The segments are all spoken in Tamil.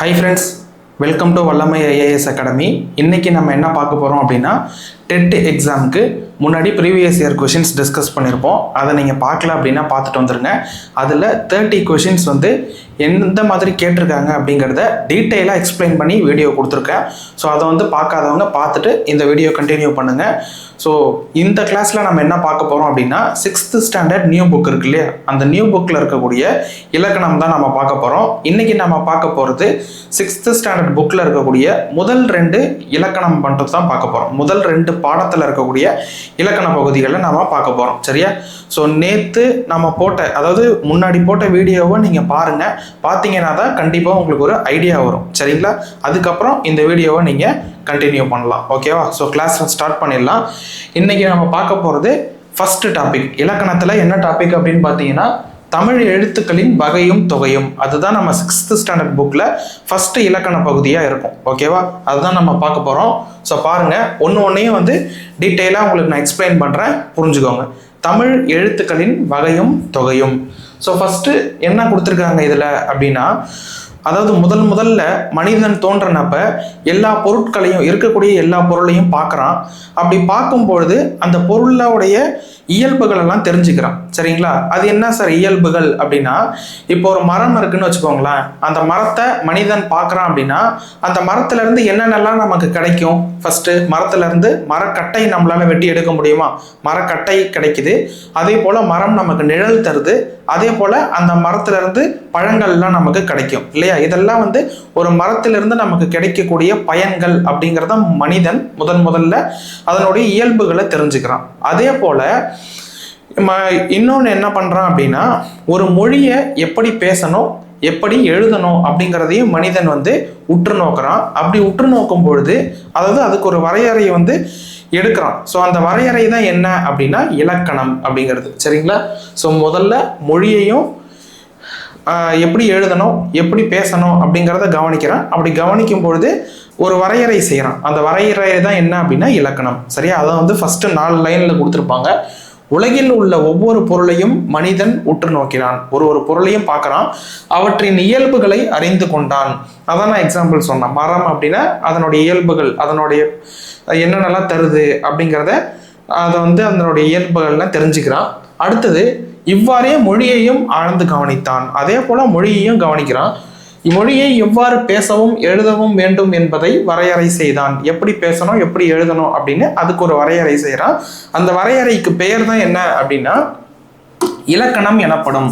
Hi friends, welcome to Vallamai IAS Academy. இன்னைக்கு நம்ம என்ன பார்க்க போறோம் அப்படின்னா டெட் எக்ஸாமுக்கு முன்னாடி ப்ரீவியஸ் இயர் கொஷின்ஸ் டிஸ்கஸ் பண்ணியிருப்போம். அதை நீங்கள் பார்க்கல அப்படின்னா பார்த்துட்டு வந்துருங்க. அதில் 30 கொஷின்ஸ் வந்து எந்த மாதிரி கேட்டிருக்காங்க அப்படிங்கிறத டீட்டெயிலாக எக்ஸ்பிளைன் பண்ணி வீடியோ கொடுத்துருக்கேன். ஸோ அதை வந்து பார்க்காதவங்க பார்த்துட்டு இந்த வீடியோ கண்டினியூ பண்ணுங்கள். ஸோ இந்த கிளாஸில் நம்ம என்ன பார்க்க போகிறோம் அப்படின்னா 6th ஸ்டாண்டர்ட் நியூ புக் இருக்கு இல்லையா, அந்த நியூ புக்கில் இருக்கக்கூடிய இலக்கணம் தான் நம்ம பார்க்க போகிறோம். இன்றைக்கி நம்ம பார்க்க போகிறது 6th ஸ்டாண்டர்ட் புக்கில் இருக்கக்கூடிய முதல் 2 இலக்கணம் மட்டும் தான் பார்க்க போகிறோம். முதல் 2 பாடத்தில் இருக்கக்கூடிய இலக்கண பகுதிகளை நம்ம பார்க்க போகிறோம். சரியா? ஸோ நேற்று நம்ம அதாவது முன்னாடி போட்ட வீடியோவை நீங்கள் பாருங்கள். பார்த்தீங்கன்னா தான் கண்டிப்பாக உங்களுக்கு ஒரு ஐடியா வரும். சரிங்களா? அதுக்கப்புறம் இந்த வீடியோவை நீங்கள் கண்டினியூ பண்ணலாம். ஓகேவா? ஸோ கிளாஸ் ஸ்டார்ட் பண்ணிடலாம். இன்றைக்கி நம்ம பார்க்க போகிறது ஃபர்ஸ்ட் டாபிக். இலக்கணத்தில் என்ன டாபிக் அப்படின்னு பார்த்தீங்கன்னா தமிழ் எழுத்துக்களின் வகையும் தொகையும். அதுதான் நம்ம 6th ஸ்டாண்டர்ட் புக்கில் ஃபஸ்ட்டு இலக்கண பகுதியாக இருக்கும். ஓகேவா? அதுதான் நம்ம பார்க்க போகிறோம். ஸோ பாருங்கள், ஒன்றையும் வந்து டீட்டெயிலாக உங்களுக்கு நான் எக்ஸ்பிளைன் பண்ணுறேன், புரிஞ்சுக்கோங்க. தமிழ் எழுத்துக்களின் வகையும் தொகையும். ஸோ ஃபஸ்ட்டு என்ன கொடுத்துருக்காங்க இதில் அப்படின்னா, அதாவது முதல்ல மனிதன் தோன்றினப்ப எல்லா பொருட்களையும், இருக்கக்கூடிய எல்லா பொருளையும் பார்க்குறான். அப்படி பார்க்கும்பொழுது அந்த பொருளோடைய இயல்புகள் எல்லாம் தெரிஞ்சுக்கிறான். சரிங்களா? அது என்ன சார் இயல்புகள் அப்படின்னா, இப்போ ஒரு மரம் இருக்குன்னு வச்சுக்கோங்களேன். அந்த மரத்தை மனிதன் பார்க்குறான் அப்படின்னா அந்த மரத்துலேருந்து என்னென்னலாம் நமக்கு கிடைக்கும்? ஃபஸ்ட்டு மரத்துலேருந்து மரக்கட்டை நம்மளால் வெட்டி எடுக்க முடியுமா? மரக்கட்டை கிடைக்குது. அதே போல் மரம் நமக்கு நிழல் தருது. அதே போல் அந்த மரத்துலேருந்து பழங்கள்லாம் நமக்கு கிடைக்கும் இல்லையா? இதெல்லாம் வந்து ஒரு மரத்திலிருந்து நமக்கு கிடைக்கக்கூடிய பயன்கள் அப்படிங்கிறத மனிதன் முதல்ல அதனுடைய இயல்புகளை தெரிஞ்சுக்கிறான். அதே போல் இன்னொன்று என்ன பண்ணுறான் அப்படின்னா, ஒரு மொழியை எப்படி பேசணும், எப்படி எழுதணும் அப்படிங்கிறதையும் மனிதன் வந்து உற்று நோக்கிறான். அப்படி உற்று நோக்கும் பொழுது அதாவது அதுக்கு ஒரு வரையறையை வந்து எடுக்கிறான். ஸோ அந்த வரையறை தான் என்ன அப்படின்னா இலக்கணம் அப்படிங்கிறது. சரிங்களா? ஸோ முதல்ல மொழியையும் எப்படி எழுதணும், எப்படி பேசணும் அப்படிங்கிறத கவனிக்கிறான். அப்படி கவனிக்கும் பொழுது ஒரு வரையறை செய்கிறான். அந்த வரையறை தான் என்ன அப்படின்னா இலக்கணம். சரியா? அதை வந்து ஃபஸ்ட்டு 4 லைனில் கொடுத்துருப்பாங்க. உலகில் உள்ள ஒவ்வொரு பொருளையும் மனிதன் உற்று நோக்கிறான். ஒரு பொருளையும் பார்க்குறான். அவற்றின் இயல்புகளை அறிந்து கொண்டான். அதான் நான் எக்ஸாம்பிள் சொன்னேன். மரம் அப்படின்னா அதனுடைய இயல்புகள், அதனுடைய என்னென்னலாம் தருது அப்படிங்கிறத அதை வந்து அதனுடைய இயல்புகள்லாம் தெரிஞ்சுக்கிறான். அடுத்தது இவ்வாறே மொழியையும் ஆழ்ந்து கவனித்தான். அதே போல் மொழியையும் கவனிக்கிறான். இம்மொழியை எவ்வாறு பேசவும் எழுதவும் வேண்டும் என்பதை வரையறை செய்தான். எப்படி பேசணும், எப்படி எழுதணும் அப்படின்னு அதுக்கு ஒரு வரையறை செய்கிறான். அந்த வரையறைக்கு பெயர் தான் என்ன அப்படின்னா இலக்கணம் எனப்படும்.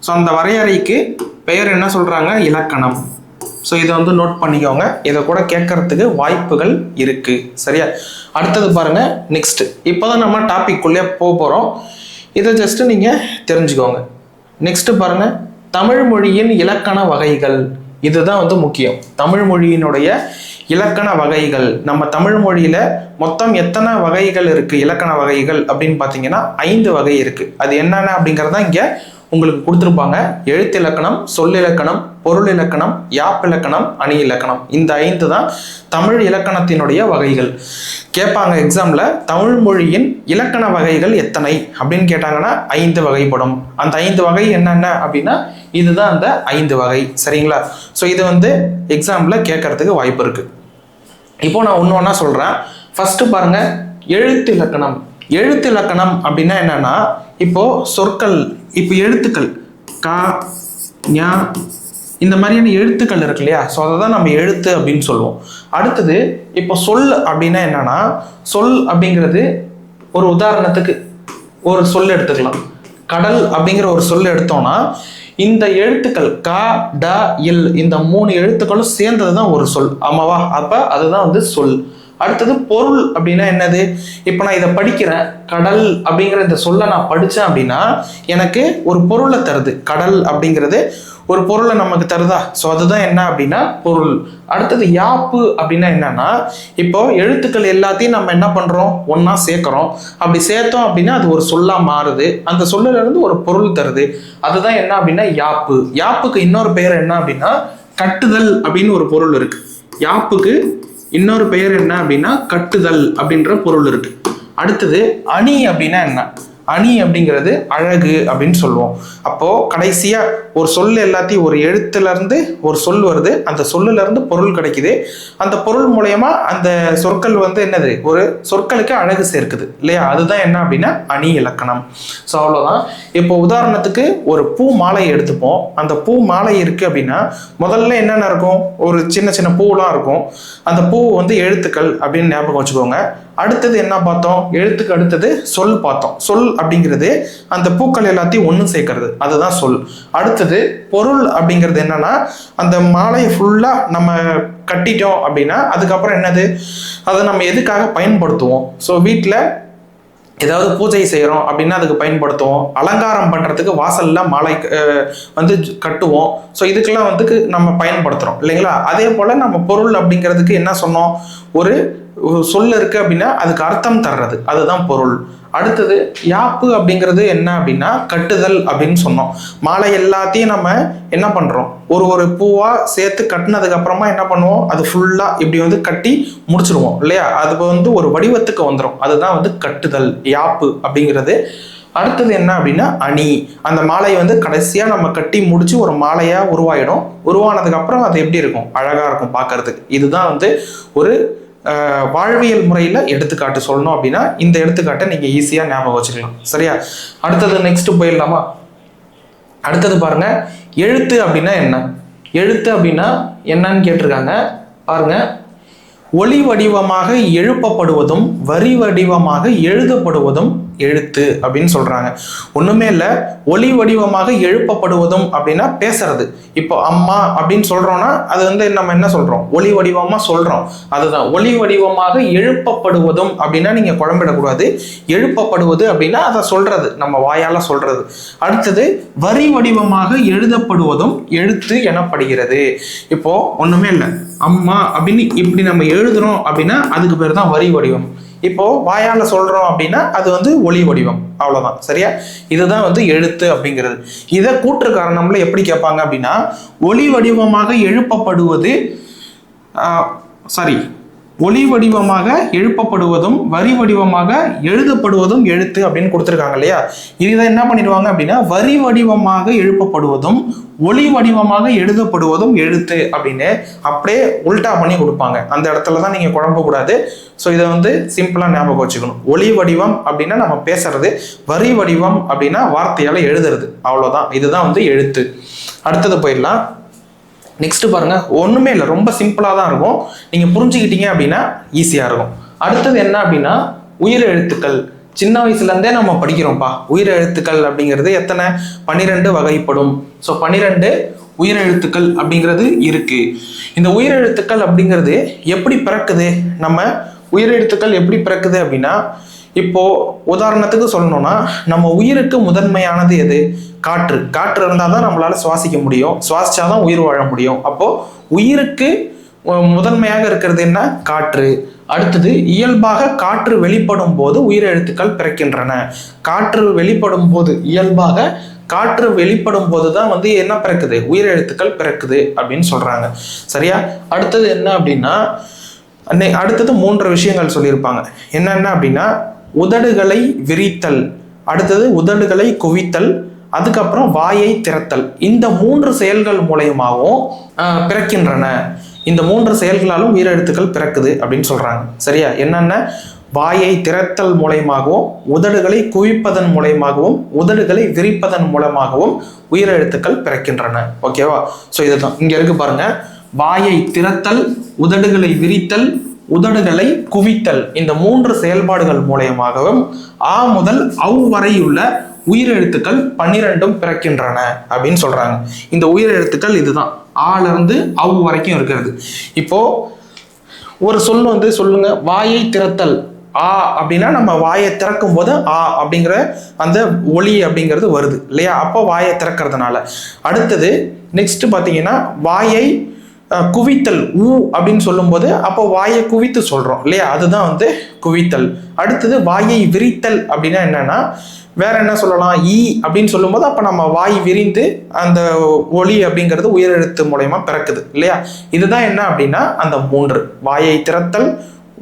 ஸோ அந்த வரையறைக்கு பெயர் என்ன சொல்கிறாங்க? இலக்கணம். ஸோ இதை வந்து நோட் பண்ணிக்கோங்க. இதை கூட கேட்கறதுக்கு வாய்ப்புகள் இருக்குது. சரியா? அடுத்தது பாருங்கள், நெக்ஸ்ட்டு இப்போ தான் நம்ம டாபிக்குள்ளே போகிறோம். இதை ஜஸ்ட்டு நீங்கள் தெரிஞ்சுக்கோங்க. நெக்ஸ்ட்டு பாருங்கள், தமிழ் மொழியின் இலக்கண வகைகள். இதுதான் வந்து முக்கியம். தமிழ் மொழியினுடைய இலக்கண வகைகள். நம்ம தமிழ் மொழியில் மொத்தம் எத்தனை வகைகள் இருக்குது இலக்கண வகைகள் அப்படின்னு பார்த்தீங்கன்னா 5 வகை இருக்குது. அது என்னென்ன அப்படிங்கிறத இங்கே உங்களுக்கு கொடுத்துருப்பாங்க. எழுத்து இலக்கணம், சொல் இலக்கணம், பொருள் இலக்கணம், யாப்பு இலக்கணம், அணி இலக்கணம். இந்த 5 தான் தமிழ் இலக்கணத்தினுடைய வகைகள். கேட்பாங்க எக்ஸாமில், தமிழ் மொழியின் இலக்கண வகைகள் எத்தனை அப்படின்னு கேட்டாங்கன்னா 5 வகைப்படும். அந்த 5 வகை என்னென்ன அப்படின்னா இதுதான் அந்த 5 வகை. சரிங்களா? ஸோ இது வந்து எக்ஸாமில் கேட்கறதுக்கு வாய்ப்பு இருக்குது. இப்போ நான் ஒன்று சொல்கிறேன். ஃபஸ்ட்டு பாருங்கள், எழுத்து இலக்கணம். எழுத்து இலக்கணம் அப்படின்னா என்னன்னா, இப்போ சொற்கள், இப்போ எழுத்துக்கள் கா ஞா இந்த மாதிரியான எழுத்துக்கள் இருக்கு இல்லையா? ஸோ அதை தான் நம்ம எழுத்து அப்படின்னு சொல்லுவோம். அடுத்தது இப்போ சொல் அப்படின்னா என்னன்னா, சொல் அப்படிங்கிறது ஒரு உதாரணத்துக்கு ஒரு சொல் எடுத்துக்கலாம். கடல் அப்படிங்கிற ஒரு சொல் எடுத்தோம்னா இந்த எழுத்துக்கள் க ட இல் இந்த 3 எழுத்துக்களும் சேர்ந்தது தான் ஒரு சொல். ஆமாவா? அப்போ அதுதான் வந்து சொல். அடுத்தது பொருள் அப்படின்னா என்னது? இப்போ நான் இதை படிக்கிறேன், கடல் அப்படிங்கிற இந்த சொல்லை நான் படித்தேன் அப்படின்னா எனக்கு ஒரு பொருளை தருது. கடல் அப்படிங்கிறது ஒரு பொருளை நமக்கு தருதா? ஸோ அதுதான் என்ன அப்படின்னா பொருள். அடுத்தது யாப்பு அப்படின்னா என்னன்னா, இப்போ எழுத்துக்கள் எல்லாத்தையும் நம்ம என்ன பண்ணுறோம்? ஒன்றா சேர்க்குறோம். அப்படி சேர்த்தோம் அப்படின்னா அது ஒரு சொல்லாக மாறுது. அந்த சொல்லிலிருந்து ஒரு பொருள் தருது. அதுதான் என்ன அப்படின்னா யாப்பு. யாப்புக்கு இன்னொரு பெயர் என்ன அப்படின்னா கட்டுதல் அப்படின்னு ஒரு பொருள் இருக்கு. யாப்புக்கு இன்னொரு பெயர் என்ன அப்படின்னா கட்டுதல் அப்படின்ற பொருள் இருக்கு. அடுத்தது அணி அப்படின்னா என்ன? அணி அப்படிங்கிறது அழகு அப்படின்னு சொல்லுவோம். அப்போ கடைசியா ஒரு சொல் எல்லாத்தையும் ஒரு எழுத்துல இருந்து ஒரு சொல் வருது, அந்த சொல்லுல இருந்து பொருள் கிடைக்குது, அந்த பொருள் மூலயமா அந்த சொற்கள் வந்து என்னது, ஒரு சொற்களுக்கு அழகு சேர்க்குது இல்லையா, அதுதான் என்ன அப்படின்னா அணி இலக்கணம். ஸோ அவ்வளோதான். இப்போ உதாரணத்துக்கு ஒரு பூ மாலை எடுத்துப்போம். அந்த பூ மாலை இருக்கு அப்படின்னா முதல்ல என்னென்ன இருக்கும், ஒரு சின்ன சின்ன பூலாம் இருக்கும். அந்த பூ வந்து எழுத்துக்கள் அப்படின்னு ஞாபகம் வச்சுக்கோங்க. அடுத்தது என்ன பார்த்தோம், எழுத்துக்கு அடுத்தது சொல் பார்த்தோம். சொல் அப்படிங்கிறது அந்த பூக்கள் எல்லாத்தையும் ஒன்று சேர்க்கறது, அதுதான் சொல். அடுத்தது பொருள் அப்படிங்கிறது என்னன்னா, அந்த மாலையை ஃபுல்லா நம்ம கட்டிட்டோம் அப்படின்னா அதுக்கப்புறம் என்னது, அதை நம்ம எதுக்காக பயன்படுத்துவோம். ஸோ வீட்டில் ஏதாவது பூஜை செய்கிறோம் அப்படின்னா அதுக்கு பயன்படுத்துவோம். அலங்காரம் பண்ணுறதுக்கு வாசல்ல மாலை வந்து கட்டுவோம். ஸோ இதுக்கெல்லாம் வந்து நம்ம பயன்படுத்துகிறோம் இல்லைங்களா. அதே போல் நம்ம பொருள் அப்படிங்கிறதுக்கு என்ன சொன்னோம், ஒரு சொல் இருக்கு அப்படின்னா அதுக்கு அர்த்தம் தர்றது, அதுதான் பொருள். அடுத்தது யாப்பு அப்படிங்கிறது என்ன அப்படின்னா கட்டுதல் அப்படின்னு சொன்னோம். மாலை எல்லாத்தையும் நம்ம என்ன பண்றோம், ஒரு ஒரு பூவா சேர்த்து கட்டினதுக்கு அப்புறமா என்ன பண்ணுவோம், அது ஃபுல்லா இப்படி வந்து கட்டி முடிச்சிருவோம் இல்லையா, அது வந்து ஒரு வடிவத்துக்கு வந்துடும், அதுதான் வந்து கட்டுதல், யாப்பு அப்படிங்கிறது. அடுத்தது என்ன அப்படின்னா அணி. அந்த மாலையை வந்து கடைசியா நம்ம கட்டி முடிச்சு ஒரு மாலையா உருவாயிடும். உருவானதுக்கு அப்புறம் அது எப்படி இருக்கும், அழகா இருக்கும் பார்க்கறதுக்கு. இதுதான் வந்து ஒரு வாழ்வியல் முறையில் எடுத்துக்காட்டு சொல்லணும் அப்படின்னா இந்த எடுத்துக்காட்டை நீங்கள் ஈஸியாக ஞாபகம் வச்சுக்கலாம். சரியா, அடுத்தது நெக்ஸ்ட் போயிடலாமா. அடுத்தது பாருங்க, எழுத்து அப்படின்னா என்ன. எழுத்து அப்படின்னா என்னன்னு கேட்டிருக்காங்க பாருங்க. ஒளி வடிவமாக எழுப்பப்படுவதும் வரி வடிவமாக எழுதப்படுவதும் எழுத்து அப்படின்னு சொல்றாங்க. ஒண்ணுமே இல்லை, ஒளி வடிவமாக எழுப்பப்படுவதும் அப்படின்னா பேசுறது. இப்போ அம்மா அப்படின்னு சொல்றோம்னா அது வந்து நம்ம என்ன சொல்றோம், ஒளி வடிவமா சொல்றோம், அதுதான். ஒளி வடிவமாக எழுப்பப்படுவதும் அப்படின்னா நீங்க குழம்பிடக்கூடாது. எழுப்பப்படுவது அப்படின்னா அதை சொல்றது, நம்ம வாயால சொல்றது. அடுத்தது வரி வடிவமாக எழுதப்படுவதும் எழுத்து எனப்படுகிறது. இப்போ ஒண்ணுமே இல்லை, அம்மா அப்படின்னு இப்படி நம்ம எழுதுறோம் அப்படின்னா அதுக்கு பேர் தான் வரி வடிவம். இப்போ வாயால சொல்றோம் அப்படின்னா அது வந்து ஒளி வடிவம், அவ்வளவுதான். சரியா, இதுதான் வந்து எழுத்து அப்படிங்கிறது. இதை கூற்று காரணம்ல எப்படி கேட்பாங்க அப்படின்னா, ஒளி வடிவமாக எழுப்பப்படுவது ஒளி வடிவமாக எழுப்பப்படுவதும் வரி வடிவமாக எழுதப்படுவதும் எழுத்து அப்படின்னு கொடுத்துருக்காங்க இல்லையா. இதை என்ன பண்ணிடுவாங்க அப்படின்னா, வரி வடிவமாக எழுப்பப்படுவதும் ஒளி வடிவமாக எழுதப்படுவதும் எழுத்து அப்படின்னு அப்படியே உல்டா பண்ணி கொடுப்பாங்க. அந்த இடத்துல தான் நீங்க குழம்பக்கூடாது. ஸோ இதை வந்து சிம்பிளா ஞாபகம் வச்சுக்கணும். ஒளி வடிவம் அப்படின்னா நம்ம பேசுறது, வரி வடிவம் அப்படின்னா வார்த்தையால எழுதுறது, அவ்வளவுதான். இதுதான் வந்து எழுத்து. அடுத்தது போயிடலாம். நெக்ஸ்ட் பாருங்க, ஒண்ணுமே இல்லை, ரொம்ப சிம்பிளா தான் இருக்கும். நீங்க புரிஞ்சுக்கிட்டீங்க அப்படின்னா ஈஸியா இருக்கும். அடுத்தது என்ன அப்படின்னா உயிர் எழுத்துக்கள். சின்ன வயசுல இருந்தே நம்ம படிக்கிறோம்ப்பா. உயிர் எழுத்துக்கள் அப்படிங்கிறது எத்தனை, 12 வகைப்படும். ஸோ 12 உயிரெழுத்துக்கள் அப்படிங்கிறது இருக்கு. இந்த உயிரெழுத்துக்கள் அப்படிங்கிறது எப்படி பிறக்குது, நம்ம உயிரெழுத்துக்கள் எப்படி பிறக்குது அப்படின்னா, இப்போ உதாரணத்துக்கு சொல்லணும்னா நம்ம உயிருக்கு முதன்மையானது எது, காற்று. காற்று இருந்தால் தான் நம்மளால சுவாசிக்க முடியும், சுவாசிச்சாதான் உயிர் வாழ முடியும். அப்போ உயிருக்கு முதன்மையாக இருக்கிறது என்ன, காற்று. அடுத்தது இயல்பாக காற்று வெளிப்படும் போது உயிரெழுத்துக்கள் பிறக்கின்றன. காற்று வெளிப்படும் போது, இயல்பாக காற்று வெளிப்படும் போதுதான் வந்து என்ன பிறக்குது, உயிரெழுத்துக்கள் பிறக்குது அப்படின்னு சொல்றாங்க. சரியா, அடுத்தது என்ன அப்படின்னா, அடுத்தது 3 விஷயங்கள் சொல்லியிருப்பாங்க. என்னென்ன அப்படின்னா, உதடுகளை விரித்தல், அடுத்தது உதடுகளை குவித்தல், அதுக்கப்புறம் வாயை திறத்தல். இந்த 3 செயல்கள் மூலயமாவும் பிறக்கின்றன. இந்த 3 செயல்களாலும் உயிரெழுத்துக்கள் பிறக்குது அப்படின்னு சொல்றாங்க. சரியா, என்னென்ன, வாயை திறத்தல் மூலயமாகவும், உதடுகளை குவிப்பதன் மூலயமாகவும், உதடுகளை விரிப்பதன் மூலமாகவும் உயிரெழுத்துக்கள் பிறக்கின்றன. ஓகேவா. ஸோ இதுதான் இங்க இருக்கு பாருங்க, வாயை திறத்தல், உதடுகளை விரித்தல், உதடுகளை குவித்தல். இந்த 3 செயல்பாடுகள் மூலயமாகவும் ஆ முதல் அவ் வரையுள்ள உயிரெழுத்துக்கள் 12 பிறக்கின்றன அப்படின்னு சொல்றாங்க. இந்த உயிரெழுத்துக்கள் இதுதான், ஆல இருந்து அவ் வரைக்கும் இருக்கிறது. இப்போ ஒரு சொல் வந்து சொல்லுங்க, வாயை திறத்தல், ஆ அப்படின்னா நம்ம வாயை திறக்கும் போது ஆ அப்படிங்கிற அந்த ஒலி அப்படிங்கிறது வருது இல்லையா, அப்போ வாயை திறக்கிறதுனால. அடுத்தது நெக்ஸ்ட் பாத்தீங்கன்னா, வாயை குவித்தல், ஊ அப்படின்னு சொல்லும் போது அப்போ வாயை குவித்து சொல்றோம் இல்லையா, அதுதான் வந்து குவித்தல். அடுத்தது வாயை விரித்தல் அப்படின்னா என்னன்னா, வேற என்ன சொல்லலாம், ஈ அப்படின்னு சொல்லும் போது அப்ப நம்ம வாய் விரிந்து அந்த ஒலி அப்படிங்கிறது உயிரெழுத்து மூலயமா பிறக்குது இல்லையா. இதுதான் என்ன அப்படின்னா அந்த 3, வாயை திறத்தல்,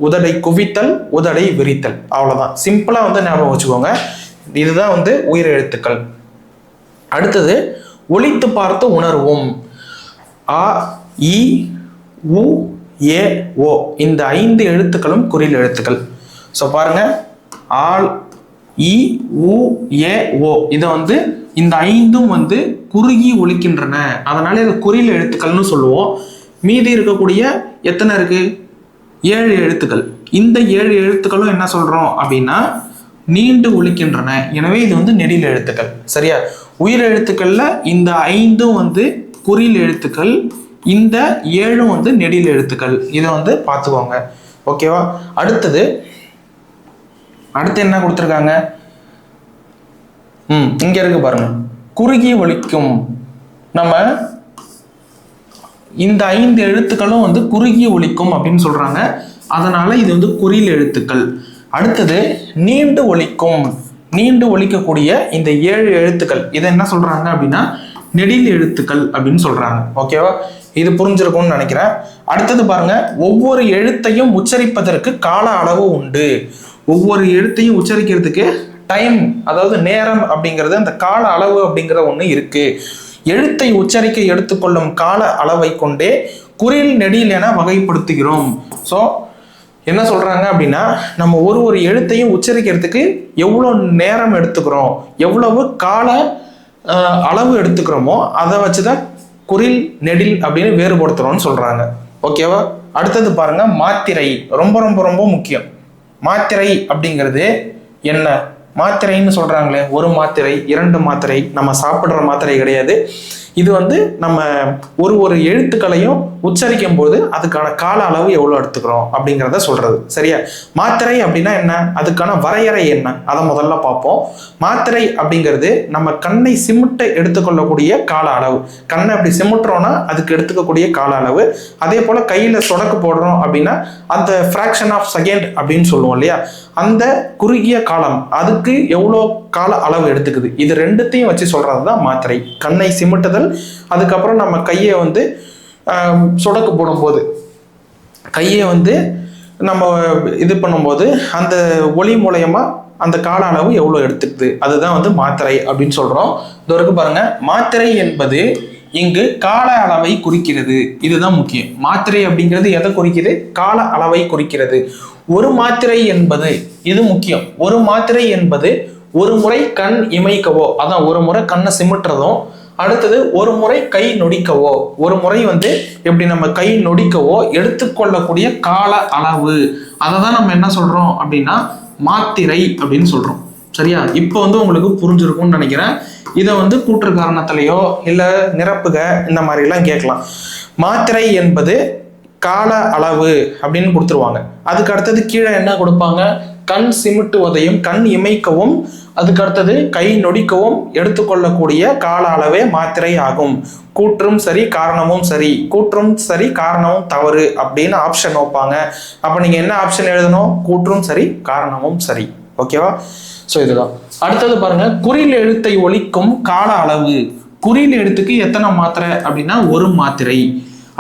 உதடை குவித்தல், உதடை விரித்தல். அவ்வளவுதான், சிம்பிளா வந்து ஞாபகம் வச்சுக்கோங்க. இதுதான் வந்து உயிர் எழுத்துக்கள். அடுத்தது ஒலித்து பார்த்து உணர்வோம். அ இ உ ஏ ஓ இந்த 5 எழுத்துக்களும் குறில் எழுத்துக்கள். ஸோ பாருங்க, ஆல் இ உ ஏ ஓ இதை வந்து இந்த 5ம் வந்து குறுகி ஒலிக்கின்றன, அதனால இது குறில் எழுத்துக்கள்னு சொல்லுவோம். மீதி இருக்கக்கூடிய எத்தனை இருக்கு? 7 எழுத்துக்கள். இந்த 7 எழுத்துக்களும் என்ன சொல்றோம் அப்படின்னா நீண்டு ஒலிக்கின்றன. எனவே இது வந்து நெடில் எழுத்துக்கள். சரியா? உயிர் எழுத்துக்கள்ல இந்த 5ம் வந்து குறில் எழுத்துக்கள், இந்த 7ம் வந்து நெடில் எழுத்துக்கள். இதை வந்து பார்த்துக்கோங்க. ஓகேவா? அடுத்து என்ன கொடுத்துருக்காங்க? இங்க இருக்கு பாருங்க, குறுகி ஒலிக்கும். நம்ம இந்த 5 எழுத்துக்களும் வந்து குறுகி ஒலிக்கும் அப்படின்னு சொல்றாங்க, அதனால இது வந்து குறில் எழுத்துக்கள். அடுத்தது நீண்டு ஒலிக்கும். நீண்டு ஒலிக்கக்கூடிய இந்த 7 எழுத்துக்கள் இதை என்ன சொல்றாங்க அப்படின்னா நெடில் எழுத்துக்கள் அப்படின்னு சொல்றாங்க. ஓகேவா? இது புரிஞ்சிருக்கும்னு நினைக்கிறேன். அடுத்தது பாருங்க, ஒவ்வொரு எழுத்தையும் உச்சரிப்பதற்கு கால அளவு உண்டு. ஒவ்வொரு எழுத்தையும் உச்சரிக்கிறதுக்கு டைம், அதாவது நேரம் அப்படிங்கிறது, அந்த கால அளவு அப்படிங்கிற ஒண்ணு இருக்கு. எழுத்தை உச்சரிக்க எடுத்துக்கொள்ளும் கால அளவை கொண்டே குறில் நெடில் என வகைப்படுத்துகிறோம். ஸோ என்ன சொல்றாங்க அப்படின்னா நம்ம ஒரு எழுத்தையும் உச்சரிக்கிறதுக்கு எவ்வளவு நேரம் எடுத்துக்கிறோம், எவ்வளவு கால அளவு எடுத்துக்கிறோமோ அதை வச்சுதான் குறில் நெடில் அப்படின்னு வேறுபடுத்துறோம்னு சொல்றாங்க. ஓகேவா? அடுத்தது பாருங்க, மாத்திரை. ரொம்ப ரொம்ப ரொம்ப முக்கியம். மாத்திரை அப்படிங்கிறது என்ன? மாத்திரைன்னு சொல்றாங்களே, ஒரு மாத்திரை, 2 மாத்திரை, நம்ம சாப்பிட்ற மாத்திரை கிடையாது. இது வந்து நம்ம ஒரு எழுத்துக்களையும் உச்சரிக்கும் போது அதுக்கான கால அளவு எவ்வளவு எடுத்துக்கிறோம் அப்படிங்கிறத சொல்றது. சரியா? மாத்திரை அப்படின்னா என்ன, அதுக்கான வரையறை என்ன, அதை முதல்ல பார்ப்போம். மாத்திரை அப்படிங்கிறது நம்ம கண்ணை சிமிட்ட எடுத்துக்கொள்ளக்கூடிய கால அளவு. கண்ணை அப்படி சிமிட்டுறோம்னா அதுக்கு எடுத்துக்கக்கூடிய கால அளவு. அதே போல கையில சொடக்கு போடுறோம் அப்படின்னா அந்த ஃபிராக்ஷன் ஆஃப் செகண்ட் அப்படின்னு சொல்லுவோம் இல்லையா, அந்த குறுகிய காலம், அதுக்கு எவ்வளோ கால அளவு எடுத்துக்குது, இது ரெண்டுத்தையும் வச்சு சொல்றது தான் மாத்திரை. கண்ணை சிமிட்டுதல், அதுக்கப்புறம் நம்ம கையை வந்து சொடக்கு போடும்போது கையை வந்து நம்ம இது பண்ணும்போது அந்த ஒளி மூலயமா அந்த கால அளவு எவ்வளோ எடுத்துக்குது, அதுதான் வந்து மாத்திரை அப்படின்னு சொல்றோம். இது வரைக்கும் பாருங்க, மாத்திரை என்பது இங்கு கால அளவை குறிக்கிறது. இதுதான் முக்கியம். மாத்திரை அப்படிங்கிறது எதை குறிக்குது? கால அளவை குறிக்கிறது. ஒரு மாத்திரை என்பது, இது முக்கியம், ஒரு மாத்திரை என்பது ஒரு முறை கண் இமைக்கவோ, அதான் ஒரு முறை கண்ணை சிமிட்டுறதும், அடுத்தது ஒரு முறை கை நொடிக்கவோ, ஒரு முறை வந்து எப்படி நம்ம கை நொடிக்கவோ எடுத்துக்கொள்ளக்கூடிய கால அளவு, அதை தான் நம்ம என்ன சொல்றோம் அப்படின்னா மாத்திரை அப்படின்னு சொல்றோம். சரியா? இப்போ வந்து உங்களுக்கு புரிஞ்சிருக்கும்னு நினைக்கிறேன். இதை வந்து கூற்று காரணத்திலேயோ இல்லை நிரப்புக இந்த மாதிரிலாம் கேட்கலாம். மாத்திரை என்பது கால அளவு அப்படின்னு கொடுத்துருவாங்க. அதுக்கு அடுத்தது கீழே என்ன கொடுப்பாங்க? கண் சிமிட்டுவதையும் கண் இமைக்கவும் அதுக்கு அடுத்தது கை நொடிக்கவும் எடுத்துக்கொள்ளக்கூடிய கால அளவே மாத்திரை ஆகும். கூற்றும் சரி காரணமும் சரி, கூற்றும் சரி காரணமும் தவறு அப்படின்னு ஆப்ஷன் வைப்பாங்க. அப்ப நீங்க என்ன ஆப்ஷன் எழுதணும்? கூற்றும் சரி காரணமும் சரி. ஓகேவா? ஸோ இதுதான். அடுத்தது பாருங்க, குறில் எழுத்தை ஒலிக்கும் கால அளவு. குறில் எழுத்துக்கு எத்தனை மாத்திரை அப்படின்னா 1 மாத்திரை.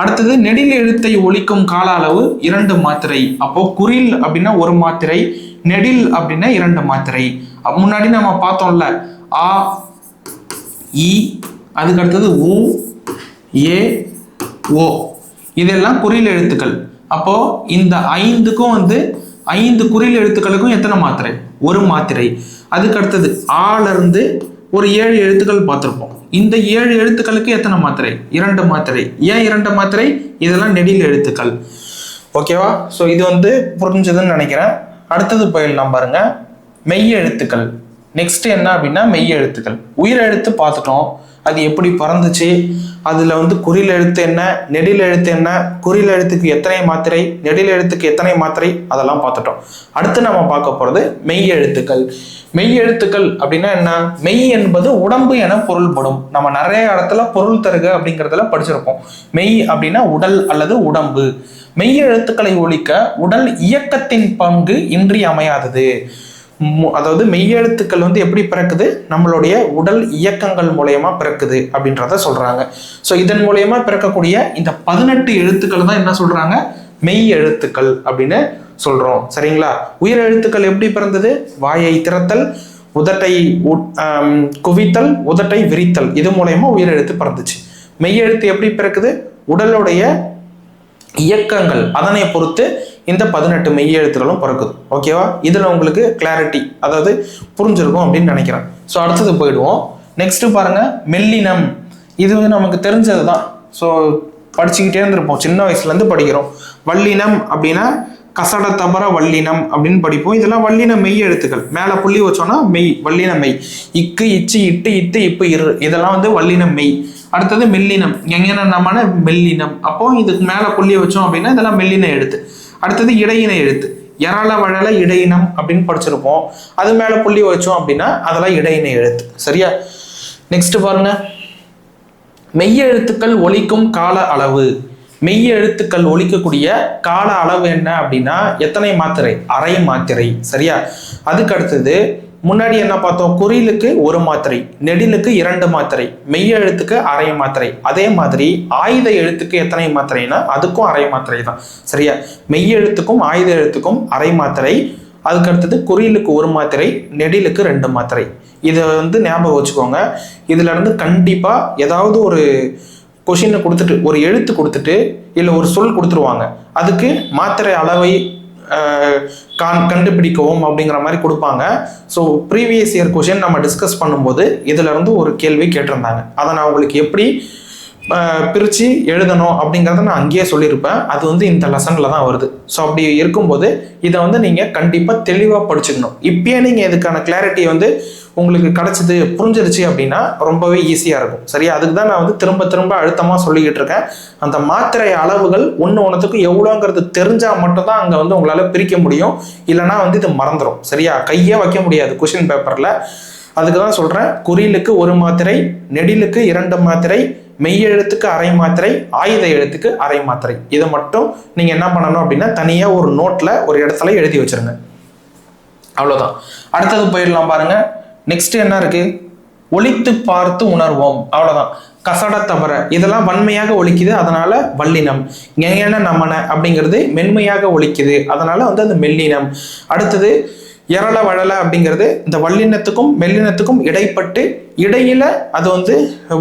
அடுத்தது நெடில் எழுத்தை ஒலிக்கும் கால அளவு 2 மாத்திரை. அப்போ குறில் அப்படின்னா 1 மாத்திரை, நெடில் அப்படின்னா 2 மாத்திரை. முன்னாடி நம்ம பார்த்தோம்ல, ஆ இ, அதுக்கு அடுத்தது உ ஏ ஓ, இதெல்லாம் குறில் எழுத்துக்கள். அப்போ இந்த 5க்கும் வந்து 5 குறில் எழுத்துக்களுக்கும் எத்தனை மாத்திரை? 1 மாத்திரை. அதுக்கு அடுத்தது ஆல இருந்து ஒரு 7 எழுத்துக்கள் பார்த்துருப்போம். இந்த 7 எழுத்துக்களுக்கு எத்தனை மாத்திரை? 2 மாத்திரை. ஏன் 2 மாத்திரை? இதெல்லாம் நெடில் எழுத்துக்கள். ஓகேவா? ஸோ இது வந்து புரிஞ்சதுன்னு நினைக்கிறேன். அடுத்தது போயிடலாம் பாருங்க, மெய் எழுத்துக்கள். நெக்ஸ்ட் என்ன அப்படின்னா மெய் எழுத்துக்கள். உயிர் எழுத்து பார்த்துட்டோம், அது எப்படி பறந்துச்சு, அதுல வந்து குறில் எழுத்து என்ன, நெடில் எழுத்து என்ன, குறில் எழுத்துக்கு எத்தனை மாத்திரை, நெடில் எழுத்துக்கு எத்தனை மாத்திரை, அதெல்லாம் பார்த்துட்டோம். அடுத்து நம்ம பார்க்க போறது மெய் எழுத்துக்கள். மெய் எழுத்துக்கள் அப்படின்னா என்ன? மெய் என்பது உடம்பு என பொருள்படும். நம்ம நிறைய இடத்துல பொருள் தருக அப்படிங்கிறதுல படிச்சிருப்போம். மெய் அப்படின்னா உடல் அல்லது உடம்பு. மெய் எழுத்துக்களை ஒலிக்க உடல் இயக்கத்தின் பங்கு இன்றியமையாதது. அதாவது மெய்யெழுத்துக்கள் வந்து எப்படி பிறக்குது? நம்மளுடைய உடல் இயக்கங்கள் மூலயமா பிறக்குது அப்படின்றத சொல்றாங்க. ஸோ இதன் மூலயமா பிறக்கக்கூடிய இந்த 18 எழுத்துக்கள் தான் என்ன சொல்றாங்க? மெய் எழுத்துக்கள் அப்படின்னு சொல்றோம். சரிங்களா? உயிர் எழுத்துக்கள் எப்படி பிறந்தது? வாயை திறத்தல், உதட்டை குவித்தல், உதட்டை விரித்தல், இது மூலயமா உயிரெழுத்து பிறந்துச்சு. மெய்யெழுத்து எப்படி பிறக்குது? உடலுடைய இயக்கங்கள் அதனை பொறுத்து இந்த 18 மெய்யெழுத்துகளும் பிறக்குது. ஓகேவா? இதுல உங்களுக்கு கிளாரிட்டி, அதாவது புரிஞ்சிருக்கும் அப்படின்னு நினைக்கிறேன். ஸோ அடுத்தது போயிடுவோம். நெக்ஸ்ட் பாருங்க, மெல்லினம். இது நமக்கு தெரிஞ்சது தான். ஸோ படிச்சுக்கிட்டே இருந்திருப்போம், சின்ன வயசுலேருந்து படிக்கிறோம். வல்லினம் அப்படின்னா கசட தபர வல்லினம் அப்படின்னு படிப்போம். இதெல்லாம் வல்லின மெய் எழுத்துக்கள். மேலே புள்ளி வச்சோம்னா மெய், வல்லின மெய். இக்கு, இச்சு, இட்டு, இத்து, இப்பு, இரு, இதெல்லாம் வந்து வல்லின மெய். அடுத்தது மெல்லினம், எங்கென்னமான மெல்லினம். அப்போ இதுக்கு மேலே புள்ளி வச்சோம் அப்படின்னா இதெல்லாம் மெல்லின எழுத்து. அடுத்தது இடையின எழுத்து, எரள வழல இடையினம் அப்படின்னு படிச்சிருப்போம். அது மேலே புள்ளி வச்சோம் அப்படின்னா அதெல்லாம் இடையின எழுத்து. சரியா? நெக்ஸ்ட் பாருங்க, மெய்ய எழுத்துக்கள் ஒலிக்கும் கால அளவு. மெய்ய எழுத்துக்கள் ஒலிக்கக்கூடிய கால அளவு என்ன அப்படின்னா எத்தனை மாத்திரை? அரை மாத்திரை. சரியா? அதுக்கு அடுத்தது முன்னாடி என்ன பார்த்தோம்? குறிலுக்கு 1 மாத்திரை, நெடிலுக்கு 2 மாத்திரை, மெய்ய எழுத்துக்கு அரை மாத்திரை. அதே மாதிரி ஆயுத எழுத்துக்கு எத்தனை மாத்திரைனா அதுக்கும் அரை மாத்திரை தான். சரியா? மெய்ய எழுத்துக்கும் ஆயுத எழுத்துக்கும் அரை மாத்திரை. அதுக்கு அடுத்தது குறிலுக்கு 1 மாத்திரை, நெடிலுக்கு 2 மாத்திரை. இதை வந்து ஞாபகம் வச்சுக்கோங்க. இதுல இருந்து கண்டிப்பா ஏதாவது ஒரு கொஷினை கொடுத்துட்டு, ஒரு எழுத்து கொடுத்துட்டு இல்லை ஒரு சொல் கொடுத்துருவாங்க, அதுக்கு மாத்திரை அளவை கண்டுபிடிக்கவும் அப்படிங்கிற மாதிரி கொடுப்பாங்க. ஸோ ப்ரீவியஸ் இயர் கொஷின் நம்ம டிஸ்கஸ் பண்ணும்போது இதுல இருந்து ஒரு கேள்வி கேட்டிருந்தாங்க. அதை நான் உங்களுக்கு எப்படி பிரித்து எழுதணும் அப்படிங்கிறத நான் அங்கேயே சொல்லியிருப்பேன். அது வந்து இந்த லெசனில் தான் வருது. ஸோ அப்படி இருக்கும்போது இதை வந்து நீங்கள் கண்டிப்பாக தெளிவாக படிச்சுக்கணும். இப்பயே நீங்கள் இதுக்கான கிளாரிட்டி வந்து உங்களுக்கு கிடைச்சிது, புரிஞ்சிருச்சு அப்படின்னா ரொம்பவே ஈஸியாக இருக்கும். சரியா? அதுக்கு தான் நான் வந்து திரும்ப திரும்ப அழுத்தமாக சொல்லிக்கிட்டு இருக்கேன். அந்த மாத்திரை அளவுகள் ஒன்றுத்துக்கு எவ்வளோங்கிறது தெரிஞ்சால் மட்டும்தான் அங்கே வந்து உங்களால் பிரிக்க முடியும். இல்லைனா வந்து இது மறந்துடும். சரியா? கையே வைக்க முடியாது கொஷின் பேப்பரில். அதுக்கு தான் சொல்கிறேன், குறிலுக்கு 1 மாத்திரை, நெடிலுக்கு 2 மாத்திரை, மெய்யெழுத்துக்கு அரை மாத்திரை, ஆயுத எழுத்துக்கு அரை மாத்திரை. இதை மட்டும் நீங்கள் என்ன பண்ணணும் அப்படின்னா தனியாக ஒரு நோட்டில் ஒரு இடத்துல எழுதி வச்சிருங்க. அவ்வளோதான். அடுத்தது போயிடலாம் பாருங்க. நெக்ஸ்ட் என்ன இருக்கு? ஒலித்து பார்த்து உணர்வோம். அவ்வளோதான். கசட தவற இதெல்லாம் வன்மையாக ஒலிக்குது, அதனால வல்லினம். ஞென நமன அப்படிங்கிறது மென்மையாக ஒலிக்குது, அதனால வந்து அது மெல்லினம். அடுத்தது எரள வழல அப்படிங்கிறது இந்த வல்லினத்துக்கும் மெல்லினத்துக்கும் இடைப்பட்டு இடையில அது வந்து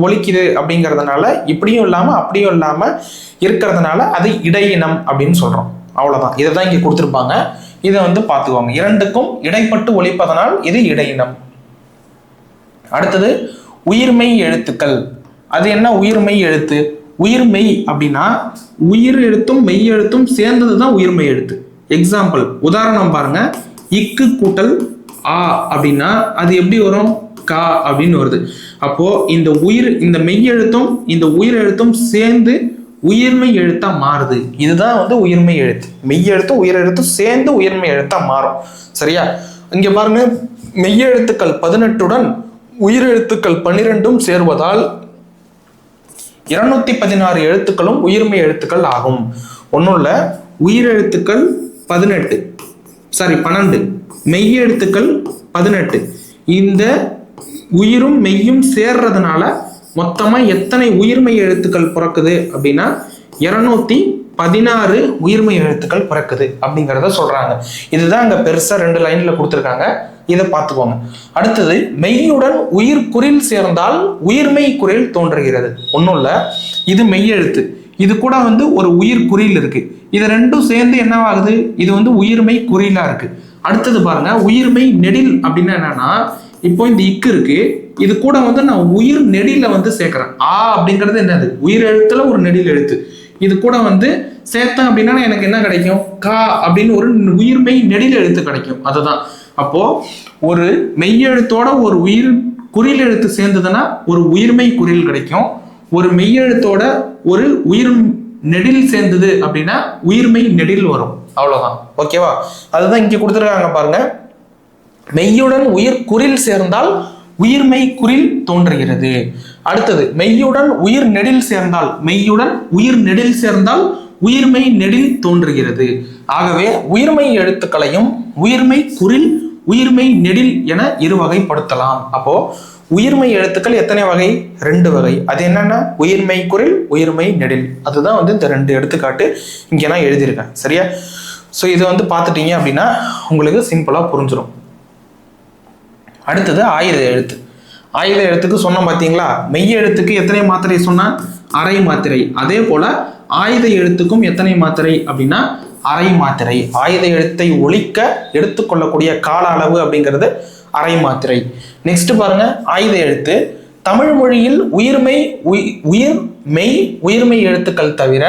ஒலிக்குது அப்படிங்கிறதுனால இப்படியும் இல்லாமல் அப்படியும் இல்லாமல் இருக்கிறதுனால அது இடையினம் அப்படின்னு சொல்கிறோம். அவ்வளோதான். இதை தான் இங்கே கொடுத்துருப்பாங்க. இதை வந்து பார்த்துக்கோங்க. இரண்டுக்கும் இடைப்பட்டு ஒலிப்பதனால் இது இடையினம். அடுத்தது உயிர்மெய் எழுத்துக்கள். அது என்ன உயிர்மெய் எழுத்து? உயிர்மெய் அப்படின்னா உயிர் எழுத்தும் மெய் எழுத்தும் சேர்ந்தது தான் உயிர்மெய் எழுத்து. எக்ஸாம்பிள், உதாரணம் பாருங்க. இக்கு கூட்டல் ஆ அப்படின்னா அது எப்படி வரும்? கா அப்படின்னு வருது. அப்போ இந்த மெய் எழுத்தும் இந்த உயிர் எழுத்தும் சேர்ந்து உயிர்மெய் எழுத்தா மாறுது. இதுதான் வந்து உயிர்மெய் எழுத்து. மெய் எழுத்தும் உயிர் எழுத்தும் சேர்ந்து உயிர்மெய் எழுத்தா மாறும். சரியா? இங்க பாருங்க, மெய் எழுத்துக்கள் 18உடன் உயிர் எழுத்துக்கள் 12 சேர்வதால் 216 எழுத்துக்களும் உயிர்மெய் எழுத்துக்கள் ஆகும். ஒன்றும் இல்லை, உயிர் எழுத்துக்கள் 12, மெய் எழுத்துக்கள் 18. இந்த உயிரும் மெய்யும் சேர்றதுனால மொத்தமா எத்தனை உயிர்மெய் எழுத்துக்கள் பிறக்குது அப்படின்னா 216 உயிர்மெய் எழுத்துக்கள் பிறக்குது அப்படிங்கிறத சொல்றாங்க. இதுதான் அங்க பெருசா 2 லைன்ல கொடுத்துருக்காங்க. இதை பார்த்துக்கோங்க. அடுத்தது, மெய்யுடன் உயிர் குறில் சேர்ந்தால் உயிர்மெய் குறில் தோன்றுகிறது. ஒன்றும் இல்லை, இது மெய் எழுத்து, இது கூட வந்து ஒரு உயிர் குறில் இருக்கு. இது ரெண்டும் சேர்ந்து என்னவாகுது? இது வந்து உயிர்மெய் குறிலா இருக்கு. அடுத்தது பாருங்க, உயிர்மெய் நெடில் அப்படின்னா என்னன்னா, இப்போ இந்த இக்கு இருக்கு, இது கூட வந்து நான் உயிர் நெடில வந்து சேர்க்கிறேன். ஆ அப்படிங்கிறது என்னது? உயிர் எழுத்துல ஒரு நெடில் எழுத்து. இது கூட வந்து சேர்த்தேன் அப்படின்னா எனக்கு என்ன கிடைக்கும்? கா அப்படின்னு ஒரு உயிர்மெய் நெடில் எழுத்து கிடைக்கும். அதுதான். அப்போ ஒரு மெய்யெழுத்தோட ஒரு உயிர் குறில் எழுத்து சேர்ந்ததுன்னா ஒரு உயிர்மெய் குறில் கிடைக்கும். ஒரு மெய்யெழுத்தோட ஒரு உயிர் நெடில் சேர்ந்தது அப்படின்னா உயிர்மெய் நெடில் வரும். அவ்வளவுதான். ஓகேவா? அதுதான் இங்க கொடுத்துருக்காங்க பாருங்க. மெய்யுடன் உயிர் குறில் சேர்ந்தால் உயிர்மெய் குறில் தோன்றுகிறது. அடுத்தது, மெய்யுடன் உயிர் நெடில் சேர்ந்தால் உயிர்மெய் நெடில் தோன்றுகிறது. ஆகவே உயிர்மெய் எழுத்துக்களையும் உயிர்மெய் குறில், உயிர்மெய் நெடில் என இருவகைப்படுத்தலாம். அப்போ உயிர்மெய் எழுத்துக்கள் எத்தனை வகை? 2 வகை. அது என்னன்னா உயிர்மெய் குறில், உயிர்மெய் நெடில். அதுதான் வந்து இந்த 2 எடுத்துக்காட்டு இங்கே நான் எழுதியிருக்கேன். சரியா? ஸோ இதை வந்து பார்த்துட்டீங்க அப்படின்னா உங்களுக்கு சிம்பிளாக புரிஞ்சிடும். அடுத்தது ஆயுத எழுத்து. ஆயுத எழுத்துக்கு சொன்னோம் பார்த்தீங்களா, மெய் எழுத்துக்கு எத்தனை மாத்திரை சொன்னால் அரை மாத்திரை. அதே போல ஆயுத எழுத்துக்கும் எத்தனை மாத்திரை அப்படின்னா அரை மாத்திரை. ஆயுத எழுத்தை ஒழிக்க எடுத்துக்கொள்ளக்கூடிய கால அளவு அப்படிங்கிறது அரை மாத்திரை. நெக்ஸ்ட் பாருங்க, ஆயுத எழுத்து தமிழ் மொழியில் உயிர்மெய் எழுத்துக்கள் தவிர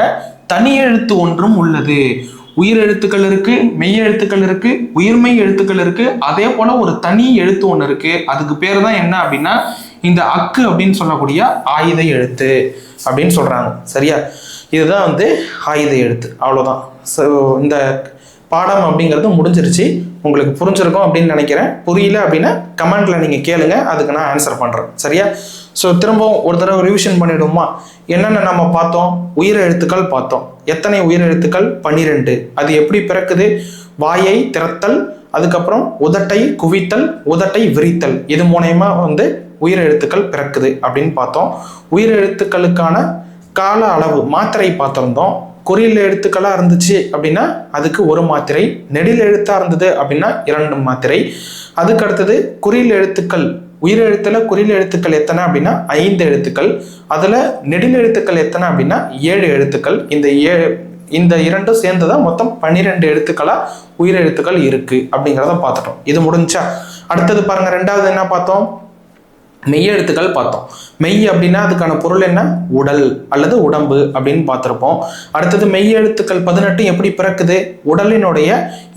தனி எழுத்து ஒன்றும் உள்ளது. உயிர் எழுத்துக்கள் இருக்கு, மெய் எழுத்துக்கள் இருக்கு, உயிர்மெய் எழுத்துக்கள் இருக்கு, அதே போல ஒரு தனி எழுத்து ஒன்று இருக்கு. அதுக்கு பேர் தான் என்ன அப்படின்னா இந்த அக்கு அப்படின்னு சொல்லக்கூடிய ஆயுத எழுத்து அப்படின்னு சொல்றாங்க. சரியா, இதுதான் வந்து ஆயுத எழுத்து. அவ்வளோதான். ஸோ இந்த பாடம் அப்படிங்கிறது முடிஞ்சிருச்சு. உங்களுக்கு புரிஞ்சிருக்கும் அப்படின்னு நினைக்கிறேன். புரியல அப்படின்னா கமெண்ட்ல நீங்க கேளுங்க, அதுக்கு நான் ஆன்சர் பண்றேன். சரியா? ஸோ திரும்பவும் ஒரு தடவை ரிவிஷன் பண்ணிடுவோமா? என்னென்ன நம்ம பார்த்தோம்? உயிர் எழுத்துக்கள் பார்த்தோம். எத்தனை உயிர் எழுத்துக்கள்? 12. அது எப்படி பிறக்குது? வாயை திறத்தல், அதுக்கப்புறம் உதட்டை குவித்தல், உதட்டை விரித்தல், இது மூலயமா வந்து உயிர் எழுத்துக்கள் பிறக்குது அப்படின்னு பார்த்தோம். உயிர் எழுத்துக்களுக்கான கால அளவு மாத்திரை பார்த்திருந்தோம். குறில் எழுத்துக்களா இருந்துச்சு அப்படின்னா அதுக்கு ஒரு மாத்திரை, நெடில் எழுத்தா இருந்தது அப்படின்னா 2 மாத்திரை. அதுக்கு அடுத்தது குறில் எழுத்துக்கள், உயிர் எழுத்துல குறில் எழுத்துக்கள் எத்தனை அப்படின்னா 5 எழுத்துக்கள். அதுல நெடில் எழுத்துக்கள் எத்தனை அப்படின்னா 7 எழுத்துக்கள். இந்த இரண்டும் சேர்ந்துதான் மொத்தம் 12 எழுத்துக்களா உயிர் எழுத்துக்கள் இருக்கு அப்படிங்கிறத பார்த்துட்டோம். இது முடிஞ்சா அடுத்தது பாருங்க, 2வது என்ன பார்த்தோம்? மெய் எழுத்துக்கள் பார்த்தோம். மெய் அப்படின்னா அதுக்கான பொருள் என்ன? உடல் அல்லது உடம்பு அப்படின்னு பார்த்துருப்போம். அடுத்தது மெய் எழுத்துக்கள் 18 எப்படி பிறக்குது? உடலினுடைய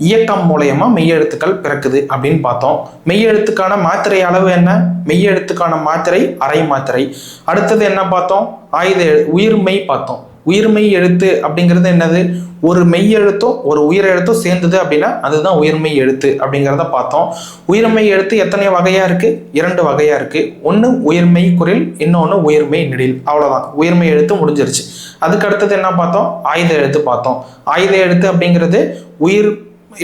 இயக்கம் மூலயமா மெய் எழுத்துக்கள் பிறக்குது அப்படின்னு பார்த்தோம். மெய் எழுத்துக்கான மாத்திரை அளவு என்ன? மெய் எழுத்துக்கான மாத்திரை அரை மாத்திரை. அடுத்தது என்ன பார்த்தோம்? உயிர்மெய் பார்த்தோம். உயிர்மெய் எழுத்து அப்படிங்கிறது என்னது? ஒரு மெய் எழுத்தும் ஒரு உயிர் எழுத்தும் சேர்ந்தது அப்படின்னா அதுதான் உயிர்மெய் எழுத்து அப்படிங்கிறத பார்த்தோம். உயிர்மெய் எழுத்து எத்தனை வகையா இருக்கு? 2 வகையா இருக்கு. ஒன்று உயிர்மெய் குறில், இன்னொன்று உயிர்மெய் நெடில். அவ்வளவுதான், உயிர்மெய் எழுத்து முடிஞ்சிருச்சு. அதுக்கு அடுத்தது என்ன பார்த்தோம்? ஆயுத எழுத்து பார்த்தோம். ஆயுத எழுத்து அப்படிங்கிறது உயிர்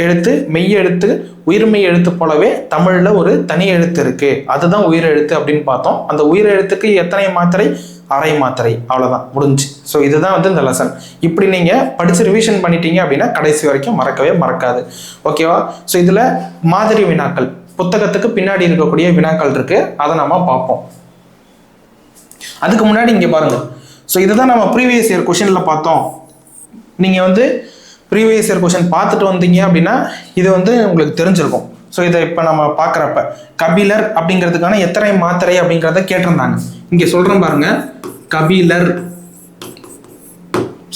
எழுத்து, மெய் எழுத்து, உயிர்மெய் எழுத்து போலவே தமிழ்ல ஒரு தனி எழுத்து இருக்கு, அதுதான் உயிர் எழுத்து அப்படின்னு பார்த்தோம். அந்த உயிர் எழுத்துக்கு எத்தனை மாத்திரை? அரை மாத்திரை. அவ்வளவுதான், முடிஞ்சு. ஸோ இதுதான் வந்து இந்த லெசன். இப்படி நீங்க படிச்சு ரிவிஷன் பண்ணிட்டீங்க அப்படின்னா கடைசி வரைக்கும் மறக்கவே மறக்காது. ஓகேவா? ஸோ இதுல மாதிரி வினாக்கள், புத்தகத்துக்கு பின்னாடி இருக்கக்கூடிய வினாக்கள் இருக்கு, அதை நம்ம பார்ப்போம். அதுக்கு முன்னாடி இங்க பாருங்க. ஸோ இதுதான் நம்ம ப்ரீவியஸ் இயர் கொஷின்ல பார்த்தோம். நீங்க வந்து ப்ரீவியஸ் இயர் கொஷின் பார்த்துட்டு வந்தீங்க அப்படின்னா இது வந்து உங்களுக்கு தெரிஞ்சிருக்கும். ஸோ இதை இப்போ நம்ம பார்க்குறப்ப கபிலர் அப்படிங்கிறதுக்கான எத்தனை மாத்திரை அப்படிங்கிறத கேட்டிருந்தாங்க. இங்கே சொல்கிறேன் பாருங்க, கபிலர்.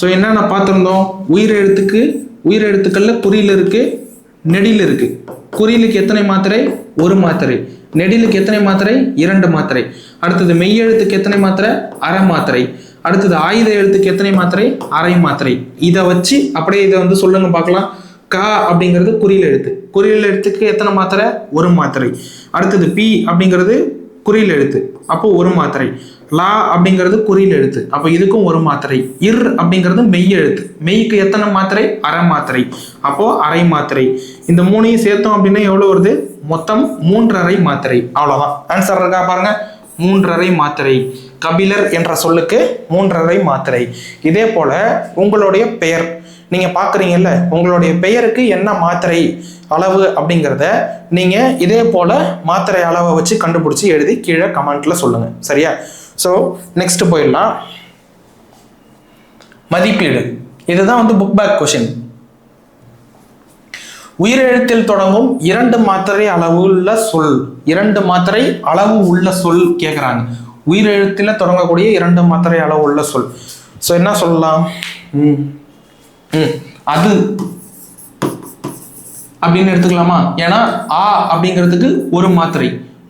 ஸோ என்னென்ன பார்த்துருந்தோம்? உயிர் எழுத்துக்கள்ல குறியில் இருக்கு, நெடில் இருக்கு. குறிலுக்கு எத்தனை மாத்திரை? 1 மாத்திரை. நெடிலுக்கு எத்தனை மாத்திரை? 2 மாத்திரை. அடுத்தது மெய் எழுத்துக்கு எத்தனை மாத்திரை? அரை மாத்திரை. அடுத்தது ஆயுத எழுத்துக்கு எத்தனை மாத்திரை? அரை மாத்திரை. இதை வச்சு அப்படியே இதை வந்து சொல்லுங்க பார்க்கலாம். க அப்படிங்கிறது குறியில் எழுத்து. குறியில் எழுத்துக்கு எத்தனை மாத்திரை? 1 மாத்திரை. அடுத்தது பி அப்படிங்கிறது குறியில் எழுத்து, அப்போ 1 மாத்திரை. லா அப்படிங்கிறது குறியில் எழுத்து, அப்போ இதுக்கும் 1 மாத்திரை. இர் அப்படிங்கிறது மெய் எழுத்து, மெய்க்கு எத்தனை மாத்திரை? அரை மாத்திரை, அப்போ அரை மாத்திரை. இந்த 3ஐயும் சேர்த்தோம் அப்படின்னா எவ்வளவு வருது? மொத்தம் 3½ மாத்திரை. அவ்வளவுதான். ஆன்சர் இருக்கா பாருங்க, 3½ மாத்திரை. கபிலர் என்ற சொல்லுக்கு 3½ மாத்திரை. இதே போல உங்களுடைய பெயர் நீங்க பாக்குறீங்கல்ல, உங்களுடைய பெயருக்கு என்ன மாத்திரை அளவு அப்படிங்கிறத நீங்க இதே போல மாத்திரை அளவை வச்சு கண்டுபிடிச்சு எழுதி கீழே கமெண்ட்ல சொல்லுங்க. சரியா? ஸோ நெக்ஸ்ட் போயிடலாம். மதிப்பீடு. இதுதான் வந்து புக் பேக் கொஷின். உயிரெழுத்தில் தொடங்கும் 2 மாத்திரை அளவு உள்ள சொல். 2 மாத்திரை அளவு உள்ள சொல் கேட்குறாங்க. உயிரெழுத்துல தொடங்கக்கூடிய 2 மாத்திரை அளவு உள்ள சொல். ஸோ என்ன சொல்லலாம்? அது அப்படின்னு எடுத்துக்கலாமா? ஏன்னா ஆ அப்படிங்கிறதுக்கு 1 மாத்திரை,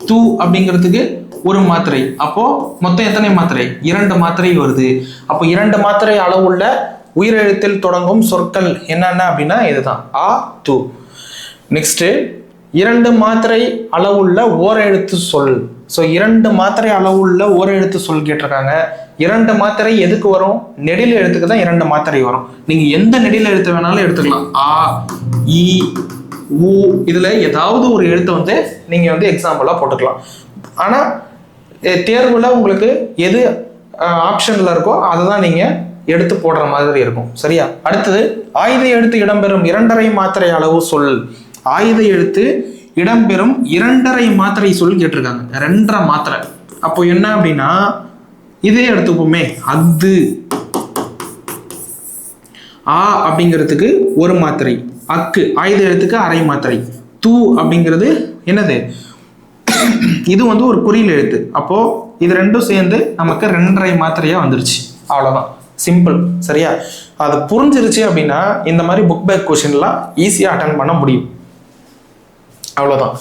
தூ அப்படிங்கிறதுக்கு 1 மாத்திரை, அப்போ மொத்தம் எத்தனை மாத்திரை? 2 மாத்திரை வருது. அப்போ 2 மாத்திரை அளவுள்ள உயிரெழுத்தில் தொடங்கும் சொற்கள் என்னென்ன அப்படின்னா இதுதான், ஆ, தூ. நெக்ஸ்ட் 2 மாத்திரை அளவுள்ள ஓர் எழுத்து சொல். ஸோ 2 மாத்திரை அளவுள்ள ஓர் எழுத்து சொல் கேட்டிருக்காங்க. 2 மாத்திரை எதுக்கு வரும்? நெடில் எழுத்துக்கு தான் 2 மாத்திரை வரும். நீங்க எந்த நெடில் எழுத்து வேணாலும் எடுத்துக்கலாம். ஆ, இ, ஊ, இதுல ஏதாவது ஒரு எழுத்தை வந்து நீங்க வந்து எக்ஸாம்பிளா போட்டுக்கலாம். ஆனா தேர்வுல உங்களுக்கு எது ஆப்ஷன்ல இருக்கோ அதை தான் நீங்க எடுத்து போடுற மாதிரி இருக்கும். சரியா? அடுத்தது ஆயுத எழுத்து இடம்பெறும் 2½ மாத்திரை அளவு சொல். ஆயுத எழுத்து இடம்பெறும் 2½ மாத்திரை சொல் கேட்டிருக்காங்க. 2½ மாத்திரை. அப்போ என்ன அப்படின்னா இதே எடுத்துப்போமே, அஃது ஆ அப்படிங்கிறதுக்கு ஒரு மாத்திரை, அக்கு ஆயுத எழுத்துக்கு அரை மாத்திரை, தூ அப்படிங்கிறது என்னது, இது வந்து ஒரு குறியில் எழுத்து. அப்போ இது ரெண்டும் சேர்ந்து நமக்கு 2½ மாத்திரையா வந்துருச்சு. அவ்வளவுதான், சிம்பிள். சரியா? அது புரிஞ்சிருச்சு அப்படின்னா இந்த மாதிரி புக் பேக் கொஸ்டின்லாம் ஈஸியா அட்டன் பண்ண முடியும். அவ்வளவுதான்.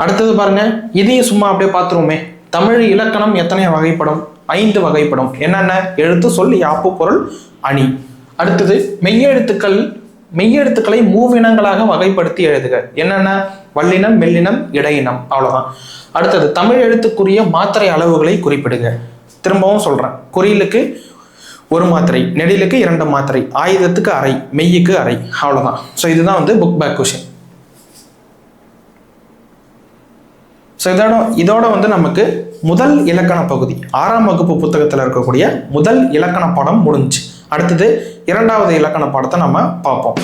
அடுத்தது பாருங்க, இதையும் சும்மா அப்படியே பார்த்துருவோமே. தமிழ் இலக்கணம் எத்தனை வகைப்படும்? 5 வகைப்படும். என்னென்ன? எழுத்து, சொல், யாப்பு, பொருள், அணி. அடுத்தது மெய்யெழுத்துக்களை மூவினங்களாக வகைப்படுத்தி எழுதுக. என்னென்ன? வல்லினம், மெல்லினம், இடையினம். அவ்வளவுதான். அடுத்தது தமிழ் எழுத்துக்குரிய மாத்திரை அளவுகளை குறிப்பிடுக. திரும்பவும் சொல்றேன், குறியிலுக்கு 1 மாத்திரை, நெடிலுக்கு 2 மாத்திரை, ஆயுதத்துக்கு அரை, மெய்யுக்கு அரை. அவ்வளவுதான். ஸோ இதுதான் வந்து புக் பேக் கொஸ்டின். ஸோ இதோட வந்து நமக்கு முதல் இலக்கண பகுதி 6ஆம் வகுப்பு புத்தகத்தில் இருக்கக்கூடிய முதல் இலக்கண பாடம் முடிஞ்சுச்சு. அடுத்தது 2வது இலக்கண பாடத்தை நம்ம பார்ப்போம்.